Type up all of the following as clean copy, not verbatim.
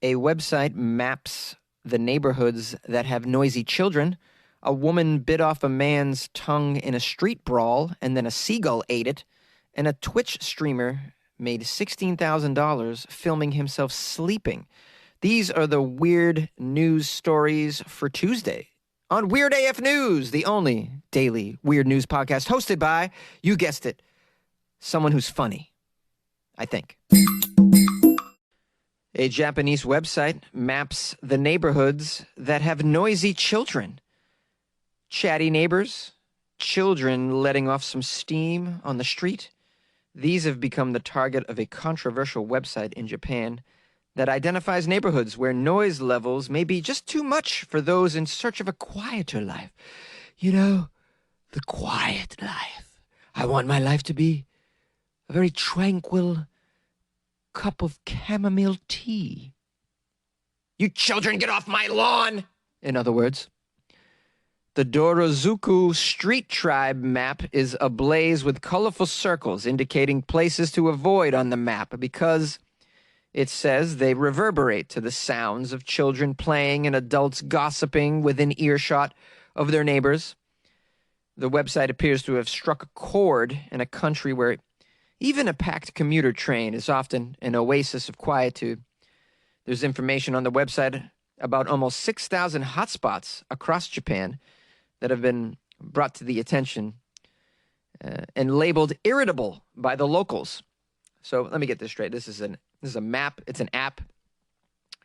A website maps the neighborhoods that have noisy children. A woman bit off a man's tongue in a street brawl, and then a seagull ate it. And a Twitch streamer made $16,000 filming himself sleeping. These are the weird news stories for Tuesday on Weird AF News, the only daily weird news podcast hosted by, you guessed it, someone who's funny, I think. A Japanese website maps the neighborhoods that have noisy children. Chatty neighbors, children letting off some steam on the street. These have become the target of a controversial website in Japan that identifies neighborhoods where noise levels may be just too much for those in search of a quieter life. You know, the quiet life. I want my life to be a very tranquil cup of chamomile tea. You children, get off my lawn! In other words, the Dorozuku Street Tribe map is ablaze with colorful circles indicating places to avoid on the map because it says they reverberate to the sounds of children playing and adults gossiping within earshot of their neighbors. The website appears to have struck a chord in a country where even a packed commuter train is often an oasis of quietude. There's information on the website about almost 6,000 hotspots across Japan that have been brought to the attention and labeled irritable by the locals. So let me get this straight. This is a map. It's an app,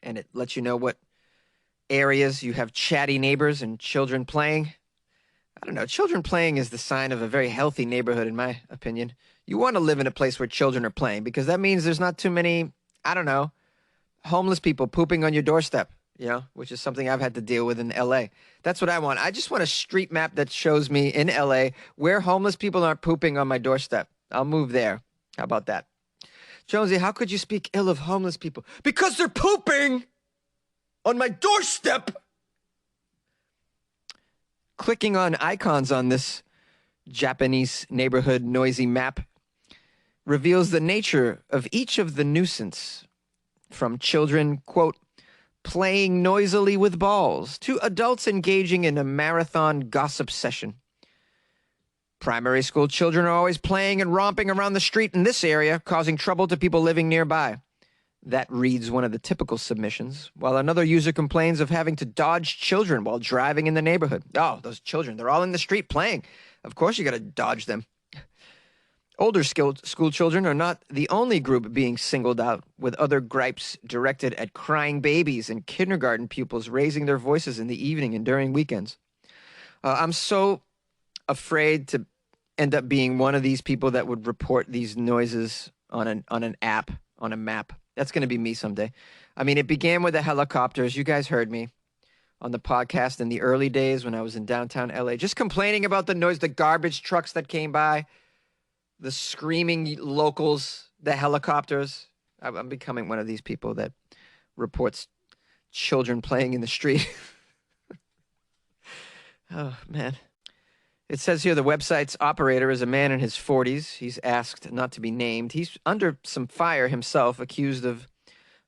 and it lets you know what areas you have chatty neighbors and children playing. I don't know. Children playing is the sign of a very healthy neighborhood, in my opinion. You want to live in a place where children are playing because that means there's not too many, I don't know, homeless people pooping on your doorstep, which is something I've had to deal with in L.A. That's what I want. I just want a street map that shows me in L.A. where homeless people aren't pooping on my doorstep. I'll move there. How about that? Jonesy, how could you speak ill of homeless people? Because they're pooping on my doorstep! Clicking on icons on this Japanese neighborhood noisy map reveals the nature of each of the nuisance, from children, quote, playing noisily with balls, to adults engaging in a marathon gossip session. Primary school children are always playing and romping around the street in this area, causing trouble to people living nearby. That reads one of the typical submissions, while another user complains of having to dodge children while driving in the neighborhood. Oh, those children, they're all in the street playing. Of course you got to dodge them. Older school children are not the only group being singled out, with other gripes directed at crying babies and kindergarten pupils raising their voices in the evening and during weekends. I'm so afraid to end up being one of these people that would report these noises on an app, on a map. That's going to be me someday. I mean, it began with the helicopters. You guys heard me on the podcast in the early days when I was in downtown LA, just complaining about the noise, the garbage trucks that came by, the screaming locals, the helicopters. I'm becoming one of these people that reports children playing in the street. Oh, man. It says here the website's operator is a man in his 40s. He's asked not to be named. He's under some fire himself, accused of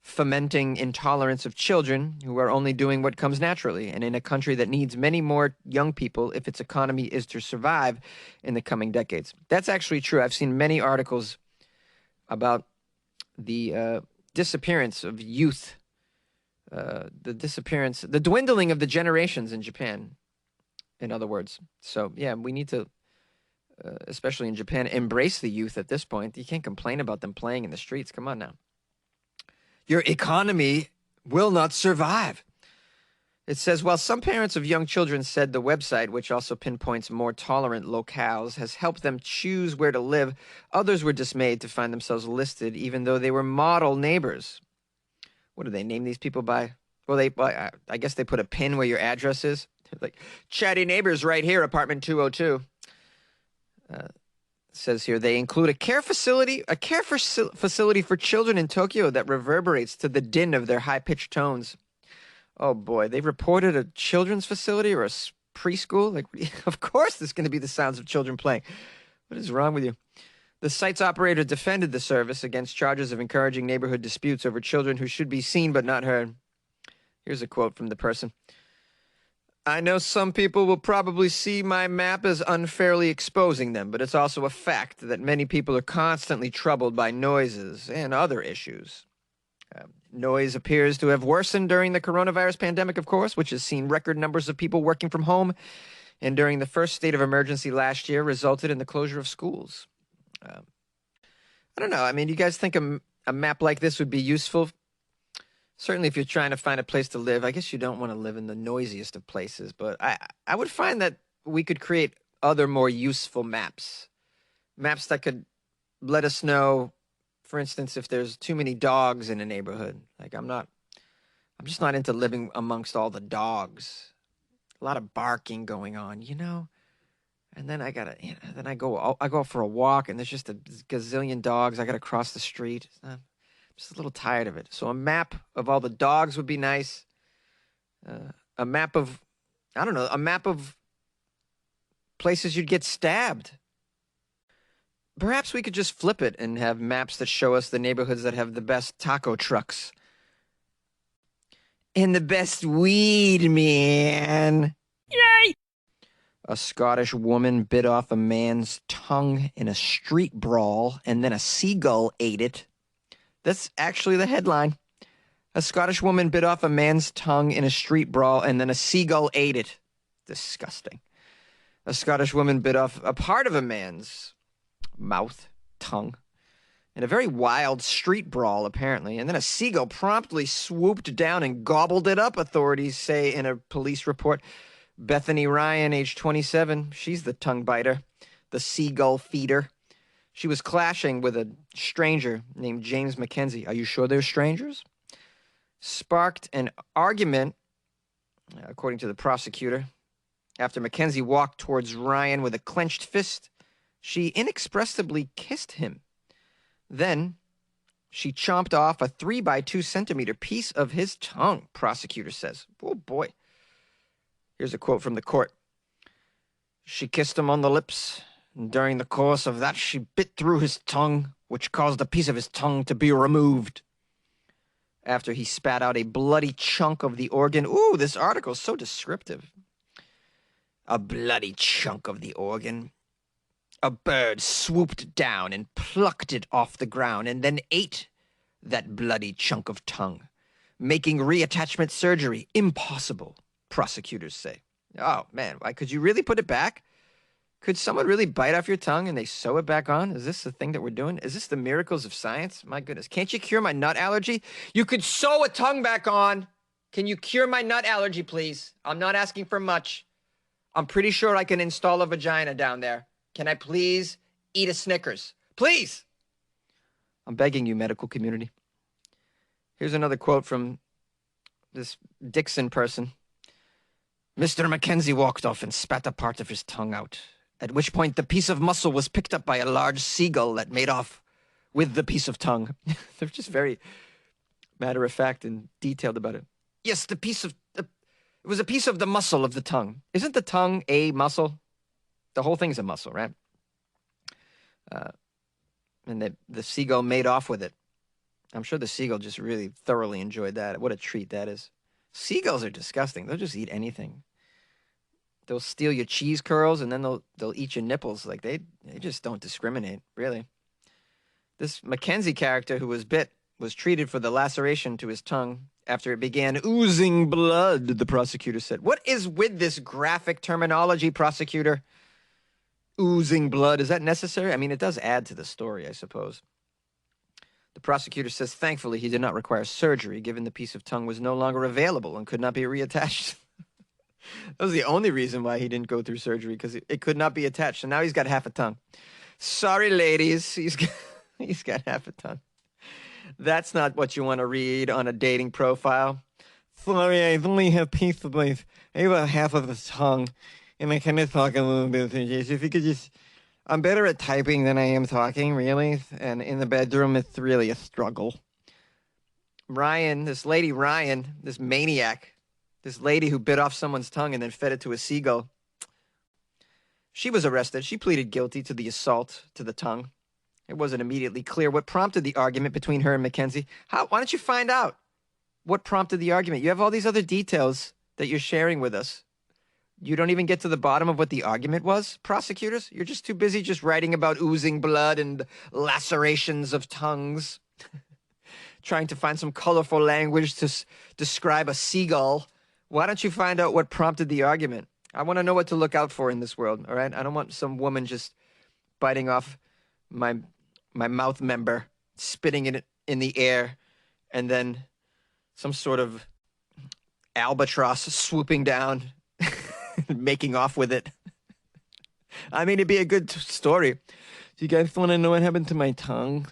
fomenting intolerance of children who are only doing what comes naturally, and in a country that needs many more young people if its economy is to survive in the coming decades. That's actually true. I've seen many articles about the disappearance of youth, the dwindling of the generations in Japan, in other words. So, yeah, we need to, especially in Japan, embrace the youth at this point. You can't complain about them playing in the streets. Come on now. Your economy will not survive. It says, while some parents of young children said the website, which also pinpoints more tolerant locales, has helped them choose where to live, others were dismayed to find themselves listed, even though they were model neighbors. What do they name these people by? Well, I guess they put a pin where your address is. Like, chatty neighbors right here, apartment 202. Says here they include a care facility for children in Tokyo that reverberates to the din of their high-pitched tones. Oh boy, they reported a children's facility or a preschool? Like, of course there's going to be the sounds of children playing. What is wrong with you? The site's operator defended the service against charges of encouraging neighborhood disputes over children who should be seen but not heard. Here's a quote from the person. I know some people will probably see my map as unfairly exposing them, but it's also a fact that many people are constantly troubled by noises and other issues. Noise appears to have worsened during the coronavirus pandemic, of course, which has seen record numbers of people working from home, and during the first state of emergency last year resulted in the closure of schools. I don't know. I mean, you guys think a map like this would be useful? Certainly if you're trying to find a place to live. I guess you don't want to live in the noisiest of places, but I would find that we could create other more useful maps. Maps that could let us know, for instance, if there's too many dogs in a neighborhood. Like I'm just not into living amongst all the dogs. A lot of barking going on, you know? And then then I go for a walk and there's just a gazillion dogs. I gotta cross the street. I'm just a little tired of it. So a map of all the dogs would be nice. A map of places you'd get stabbed. Perhaps we could just flip it and have maps that show us the neighborhoods that have the best taco trucks. And the best weed, man. Yay! A Scottish woman bit off a man's tongue in a street brawl, and then a seagull ate it. That's actually the headline. A Scottish woman bit off a man's tongue in a street brawl, and then a seagull ate it. Disgusting. A Scottish woman bit off a part of a man's mouth, tongue, in a very wild street brawl, apparently, and then a seagull promptly swooped down and gobbled it up, authorities say in a police report. Bethany Ryan, age 27, she's the tongue biter, the seagull feeder. She was clashing with a stranger named James Mackenzie. Are you sure they're strangers? Sparked an argument, according to the prosecutor. After Mackenzie walked towards Ryan with a clenched fist, she inexpressibly kissed him. Then she chomped off a 3 by 2 centimeter piece of his tongue, prosecutor says. Oh, boy. Here's a quote from the court. She kissed him on the lips, and during the course of that, she bit through his tongue, which caused a piece of his tongue to be removed. After he spat out a bloody chunk of the organ. Ooh, this article is so descriptive. A bloody chunk of the organ. A bird swooped down and plucked it off the ground and then ate that bloody chunk of tongue, making reattachment surgery impossible, prosecutors say. Oh, man, why could you really put it back? Could someone really bite off your tongue and they sew it back on? Is this the thing that we're doing? Is this the miracles of science? My goodness. Can't you cure my nut allergy? You could sew a tongue back on. Can you cure my nut allergy, please? I'm not asking for much. I'm pretty sure I can install a vagina down there. Can I please eat a Snickers? Please! I'm begging you, medical community. Here's another quote from this Dixon person. Mr. Mackenzie walked off and spat a part of his tongue out, at which point the piece of muscle was picked up by a large seagull that made off with the piece of tongue. They're just very matter-of-fact and detailed about it. Yes, it was a piece of the muscle of the tongue. Isn't the tongue a muscle? The whole thing's a muscle, right? And the seagull made off with it. I'm sure the seagull just really thoroughly enjoyed that. What a treat that is. Seagulls are disgusting. They'll just eat anything. They'll steal your cheese curls and then they'll eat your nipples. Like they just don't discriminate, really. This Mackenzie character who was bit was treated for the laceration to his tongue after it began oozing blood, the prosecutor said. What is with this graphic terminology, prosecutor? Oozing blood. Is that necessary? I mean, it does add to the story, I suppose. The prosecutor says, thankfully, he did not require surgery, given the piece of tongue was no longer available and could not be reattached. That was the only reason why he didn't go through surgery, because it could not be attached. So now he's got half a tongue. Sorry, ladies. He's got half a tongue. That's not what you want to read on a dating profile. Sorry, I only have piece of my... I have half of the tongue. And I kind of talk a little bit. If you could just... I'm better at typing than I am talking, really. And in the bedroom, it's really a struggle. Ryan, this maniac, this lady who bit off someone's tongue and then fed it to a seagull. She was arrested. She pleaded guilty to the assault to the tongue. It wasn't immediately clear what prompted the argument between her and Mackenzie. Why don't you find out what prompted the argument? You have all these other details that you're sharing with us. You don't even get to the bottom of what the argument was, prosecutors? You're just too busy just writing about oozing blood and lacerations of tongues, trying to find some colorful language to describe a seagull. Why don't you find out what prompted the argument? I want to know what to look out for in this world, all right? I don't want some woman just biting off my mouth member, spitting it in the air, and then some sort of albatross swooping down, making off with it. I mean, it'd be a good story. Do you guys want to know what happened to my tongue?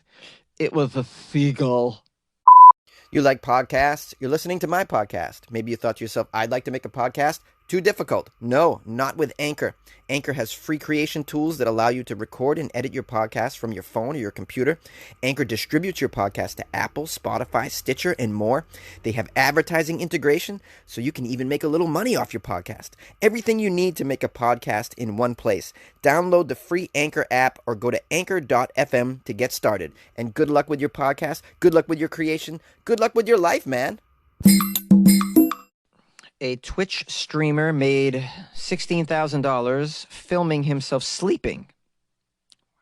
It was a seagull. You like podcasts? You're listening to my podcast. Maybe you thought to yourself, I'd like to make a podcast. Too difficult. No, not with Anchor. Anchor has free creation tools that allow you to record and edit your podcast from your phone or your computer. Anchor distributes your podcast to Apple, Spotify, Stitcher, and more. They have advertising integration, so you can even make a little money off your podcast. Everything you need to make a podcast in one place. Download the free Anchor app or go to anchor.fm to get started. And good luck with your podcast. Good luck with your creation. Good luck with your life, man. A Twitch streamer made $16,000 filming himself sleeping.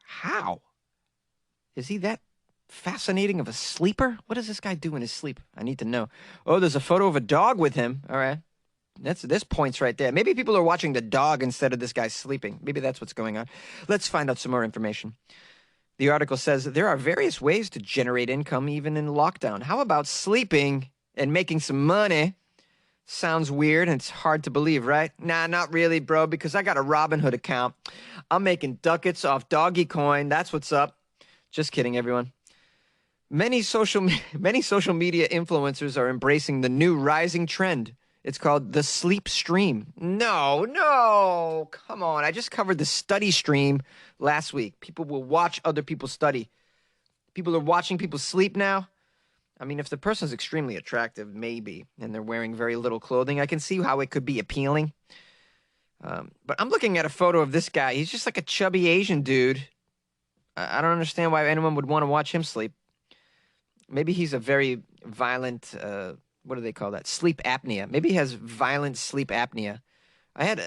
How? Is he that fascinating of a sleeper? What does this guy do in his sleep? I need to know. Oh, there's a photo of a dog with him. All right. This points right there. Maybe people are watching the dog instead of this guy sleeping. Maybe that's what's going on. Let's find out some more information. The article says there are various ways to generate income even in lockdown. How about sleeping and making some money? Sounds weird and it's hard to believe, right? Nah, not really, bro, because I got a Robinhood account. I'm making ducats off doggy coin. That's what's up. Just kidding, everyone. Many social media influencers are embracing the new rising trend. It's called the sleep stream. No, come on. I just covered the study stream last week. People will watch other people study. People are watching people sleep now. I mean, if the person's extremely attractive, maybe, and they're wearing very little clothing, I can see how it could be appealing. But I'm looking at a photo of this guy. He's just like a chubby Asian dude. I don't understand why anyone would want to watch him sleep. Maybe he's a very violent, what do they call that? Sleep apnea. Maybe he has violent sleep apnea. I had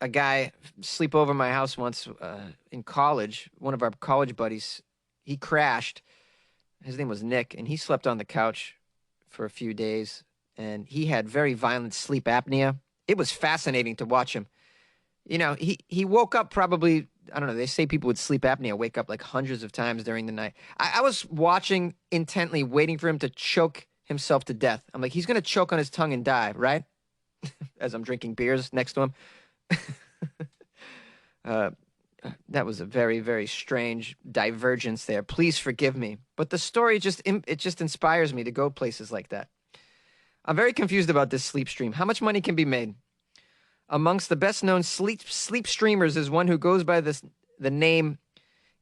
a guy sleep over my house once in college. One of our college buddies, he crashed. His name was Nick, and he slept on the couch for a few days, and he had very violent sleep apnea. It was fascinating to watch him. You know, he woke up probably, I don't know, they say people with sleep apnea wake up like hundreds of times during the night. I was watching intently, waiting for him to choke himself to death. I'm like, he's going to choke on his tongue and die, right? As I'm drinking beers next to him. That was a very, very strange divergence there. Please forgive me. But the story just inspires me to go places like that. I'm very confused about this sleep stream. How much money can be made? Amongst the best-known sleep streamers is one who goes by the name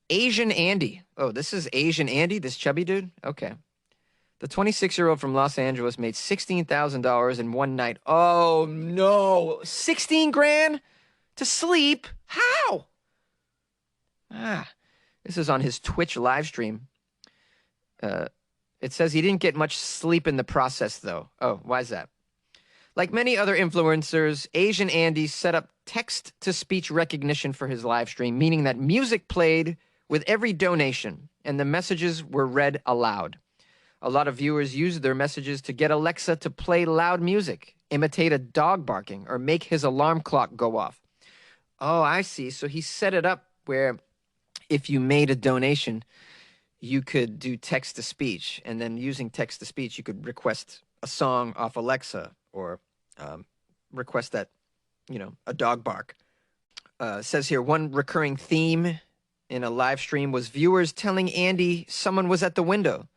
Asian Andy. Oh, this is Asian Andy, this chubby dude? Okay. The 26-year-old from Los Angeles made $16,000 in one night. Oh, no. 16 grand to sleep? How? This is on his Twitch live stream. It says he didn't get much sleep in the process, though. Oh, why is that? Like many other influencers, Asian Andy set up text-to-speech recognition for his live stream, meaning that music played with every donation, and the messages were read aloud. A lot of viewers used their messages to get Alexa to play loud music, imitate a dog barking, or make his alarm clock go off. Oh, I see. So he set it up where if you made a donation, you could do text-to-speech, and then using text-to-speech, you could request a song off Alexa or request that, a dog bark. Says here, one recurring theme in a live stream was viewers telling Andy someone was at the window,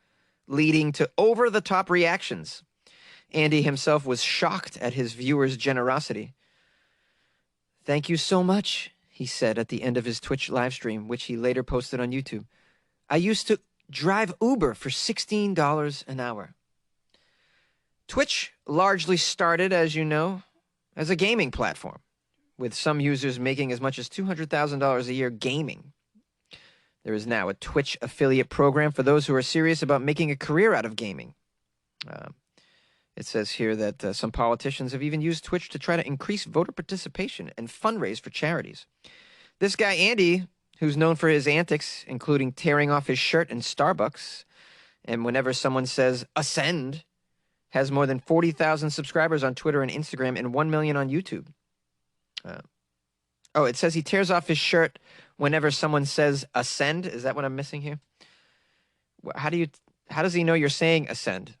leading to over-the-top reactions. Andy himself was shocked at his viewers' generosity. "Thank you so much," he said at the end of his Twitch live stream, which he later posted on YouTube. "I used to drive Uber for $16 an hour." Twitch largely started, as you know, as a gaming platform, with some users making as much as $200,000 a year gaming. There is now a Twitch affiliate program for those who are serious about making a career out of gaming. It says here that some politicians have even used Twitch to try to increase voter participation and fundraise for charities. This guy, Andy, who's known for his antics, including tearing off his shirt in Starbucks, and whenever someone says ascend, has more than 40,000 subscribers on Twitter and Instagram and 1 million on YouTube. It says he tears off his shirt whenever someone says ascend. Is that what I'm missing here? How does he know you're saying ascend?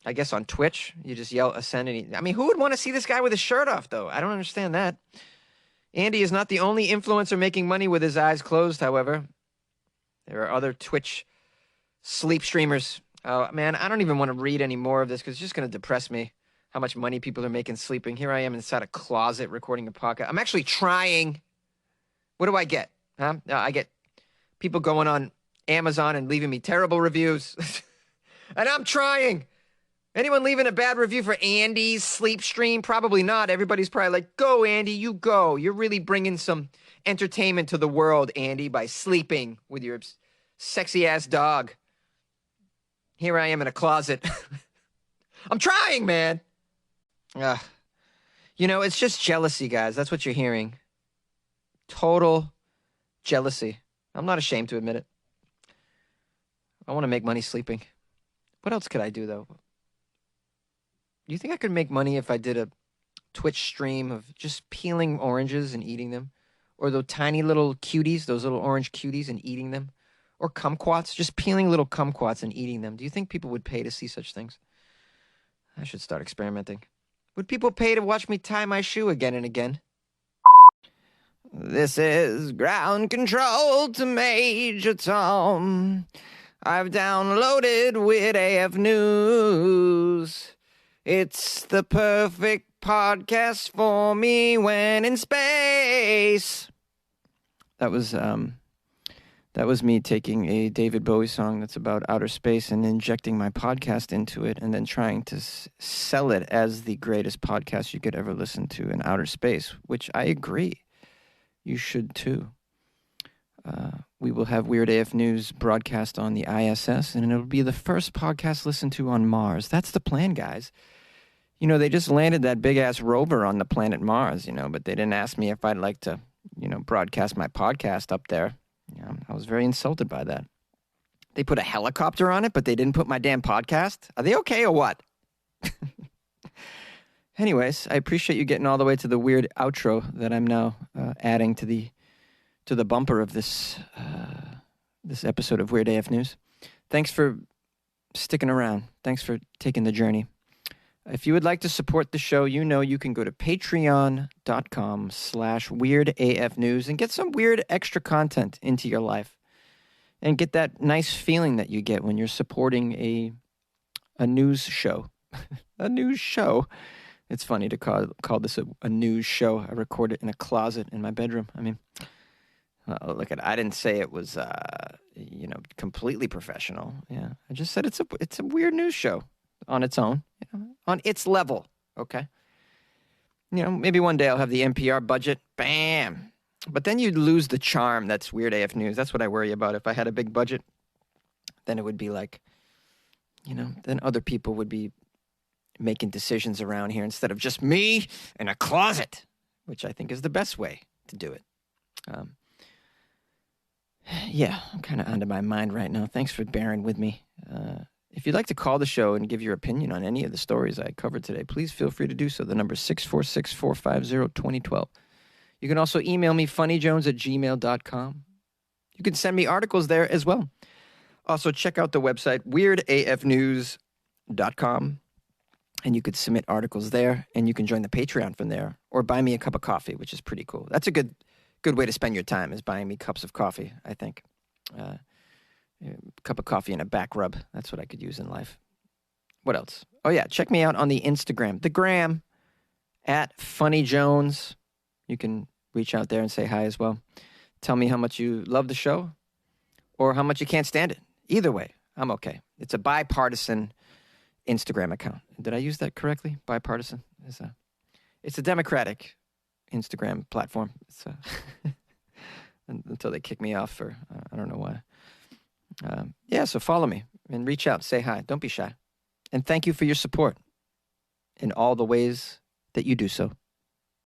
I guess on Twitch, you just yell ascend. Who would want to see this guy with his shirt off, though? I don't understand that. Andy is not the only influencer making money with his eyes closed, however. There are other Twitch sleep streamers. Oh, man, I don't even want to read any more of this because it's just going to depress me how much money people are making sleeping. Here I am inside a closet recording a podcast. I'm actually trying. What do I get? I get people going on Amazon and leaving me terrible reviews. And I'm trying. Anyone leaving a bad review for Andy's sleep stream? Probably not. Everybody's probably like, go, Andy, you go. You're really bringing some entertainment to the world, Andy, by sleeping with your sexy-ass dog. Here I am in a closet. I'm trying, man. It's just jealousy, guys. That's what you're hearing. Total jealousy. I'm not ashamed to admit it. I want to make money sleeping. What else could I do, though? Do you think I could make money if I did a Twitch stream of just peeling oranges and eating them? Or those tiny little cuties, those little orange cuties, and eating them? Or kumquats, just peeling little kumquats and eating them. Do you think people would pay to see such things? I should start experimenting. Would people pay to watch me tie my shoe again and again? This is ground control to Major Tom. I've downloaded Weird AF News. It's the perfect podcast for me when in space. That was me taking a David Bowie song that's about outer space and injecting my podcast into it and then trying to sell it as the greatest podcast you could ever listen to in outer space, which I agree. You should too. We will have Weird AF News broadcast on the ISS, and it'll be the first podcast listened to on Mars. That's the plan, guys. They just landed that big-ass rover on the planet Mars, but they didn't ask me if I'd like to, broadcast my podcast up there. I was very insulted by that. They put a helicopter on it, but they didn't put my damn podcast? Are they okay or what? Anyways, I appreciate you getting all the way to the weird outro that I'm now adding to the bumper of this episode of Weird AF News. Thanks for sticking around. Thanks for taking the journey. If you would like to support the show, you can go to patreon.com/weirdafnews and get some weird extra content into your life and get that nice feeling that you get when you're supporting a news show. A news show. It's funny to call this a news show. I record it in a closet in my bedroom. Look at it. I didn't say it was completely professional. Yeah. I just said it's a weird news show. On its own, on its level, okay? Maybe one day I'll have the NPR budget, bam. But then you'd lose the charm that's Weird AF News. That's what I worry about. If I had a big budget, then it would be like, then other people would be making decisions around here instead of just me in a closet, which I think is the best way to do it. I'm kind of onto my mind right now. Thanks for bearing with me. If you'd like to call the show and give your opinion on any of the stories I covered today, please feel free to do so. The number is 646-450-2012. You can also email me, funnyjones@gmail.com. You can send me articles there as well. Also, check out the website, weirdafnews.com, and you could submit articles there, and you can join the Patreon from there, or buy me a cup of coffee, which is pretty cool. That's a good way to spend your time, is buying me cups of coffee, I think. A cup of coffee and a back rub. That's what I could use in life. What else? Oh, yeah. Check me out on the Instagram. The gram at Funny Jones. You can reach out there and say hi as well. Tell me how much you love the show or how much you can't stand it. Either way, I'm okay. It's a bipartisan Instagram account. Did I use that correctly? Bipartisan? It's a democratic Instagram platform. until they kick me off for, I don't know why. Yeah, so follow me and reach out, say hi. Don't be shy. And thank you for your support in all the ways that you do so.